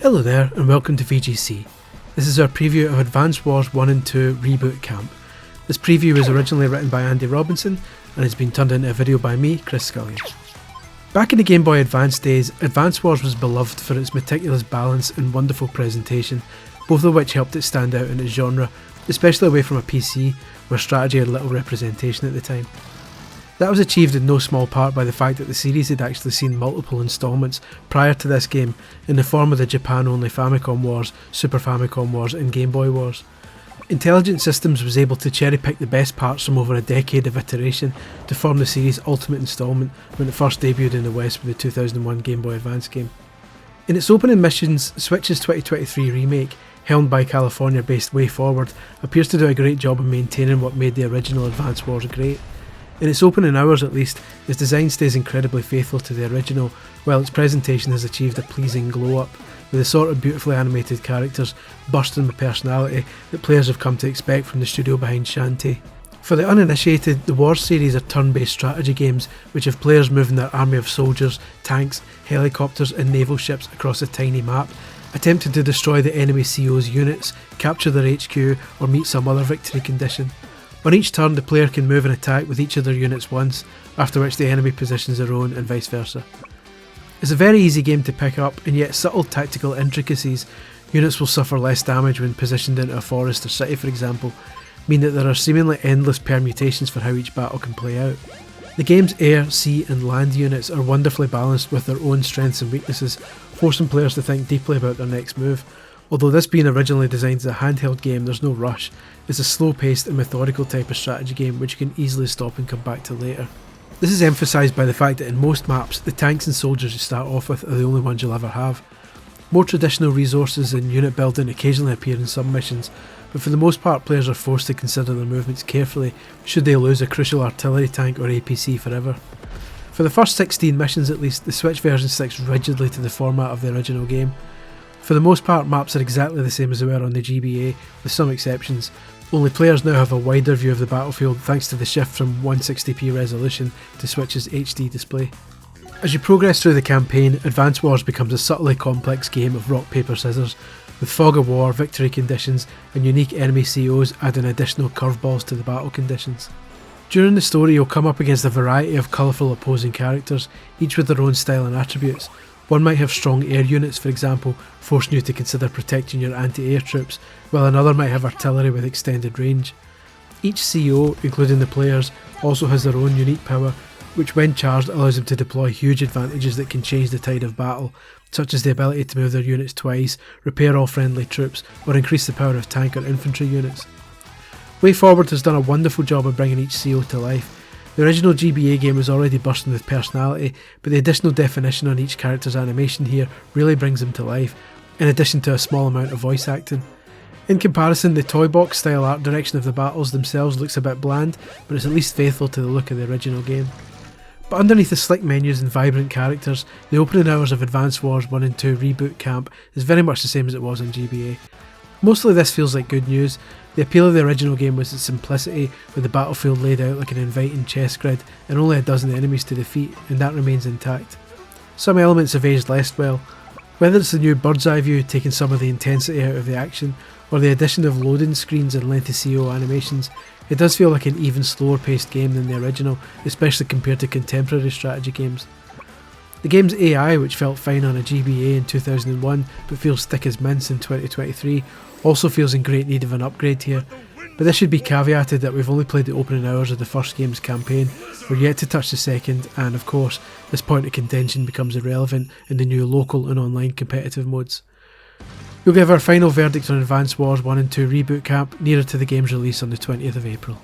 Hello there and welcome to VGC. This is our preview of Advance Wars 1 and 2 Reboot Camp. This preview was originally written by Andy Robinson and has been turned into a video by me, Chris Scullion. Back in the Game Boy Advance days, Advance Wars was beloved for its meticulous balance and wonderful presentation, both of which helped it stand out in its genre, especially away from a PC where strategy had little representation at the time. That was achieved in no small part by the fact that the series had actually seen multiple instalments prior to this game in the form of the Japan-only Famicom Wars, Super Famicom Wars and Game Boy Wars. Intelligent Systems was able to cherry-pick the best parts from over a decade of iteration to form the series' ultimate instalment when it first debuted in the West with the 2001 Game Boy Advance game. In its opening missions, Switch's 2023 remake, helmed by California-based WayForward, appears to do a great job of maintaining what made the original Advance Wars great. In its opening hours at least, its design stays incredibly faithful to the original, while its presentation has achieved a pleasing glow-up, with the sort of beautifully animated characters bursting with personality that players have come to expect from the studio behind Shantae. For the uninitiated, the Wars series are turn-based strategy games which have players moving their army of soldiers, tanks, helicopters and naval ships across a tiny map, attempting to destroy the enemy CO's units, capture their HQ or meet some other victory condition. On each turn, the player can move and attack with each of their units once, after which the enemy positions their own and vice versa. It's a very easy game to pick up, and yet subtle tactical intricacies, units will suffer less damage when positioned into a forest or city for example, mean that there are seemingly endless permutations for how each battle can play out. The game's air, sea and land units are wonderfully balanced with their own strengths and weaknesses, forcing players to think deeply about their next move. Although this being originally designed as a handheld game, there's no rush. It's a slow-paced and methodical type of strategy game which you can easily stop and come back to later. This is emphasised by the fact that in most maps, the tanks and soldiers you start off with are the only ones you'll ever have. More traditional resources and unit building occasionally appear in some missions, but for the most part players are forced to consider their movements carefully should they lose a crucial artillery tank or APC forever. For the first 16 missions at least, the Switch version sticks rigidly to the format of the original game. For the most part, maps are exactly the same as they were on the GBA, with some exceptions, only players now have a wider view of the battlefield thanks to the shift from 160p resolution to Switch's HD display. As you progress through the campaign, Advance Wars becomes a subtly complex game of rock paper scissors, with fog of war, victory conditions and unique enemy COs adding additional curveballs to the battle conditions. During the story you'll come up against a variety of colourful opposing characters, each with their own style and attributes. One might have strong air units for example, forcing you to consider protecting your anti-air troops, while another might have artillery with extended range. Each CO, including the players, also has their own unique power, which when charged allows them to deploy huge advantages that can change the tide of battle, such as the ability to move their units twice, repair all friendly troops, or increase the power of tank or infantry units. WayForward has done a wonderful job of bringing each CO to life. The original GBA game was already bursting with personality, but the additional definition on each character's animation here really brings them to life, in addition to a small amount of voice acting. In comparison, the toy box style art direction of the battles themselves looks a bit bland, but it's at least faithful to the look of the original game. But underneath the slick menus and vibrant characters, the opening hours of Advance Wars 1 and 2 Reboot Camp is very much the same as it was on GBA. Mostly this feels like good news. The appeal of the original game was its simplicity, with the battlefield laid out like an inviting chess grid and only a dozen enemies to defeat, and that remains intact. Some elements have aged less well. Whether it's the new bird's eye view taking some of the intensity out of the action, or the addition of loading screens and lengthy CO animations, it does feel like an even slower paced game than the original, especially compared to contemporary strategy games. The game's AI, which felt fine on a GBA in 2001 but feels thick as mince in 2023, also feels in great need of an upgrade here, but this should be caveated that we've only played the opening hours of the first game's campaign, we're yet to touch the second, and of course, this point of contention becomes irrelevant in the new local and online competitive modes. We'll give our final verdict on Advance Wars 1 and 2 Reboot Camp nearer to the game's release on the 20th of April.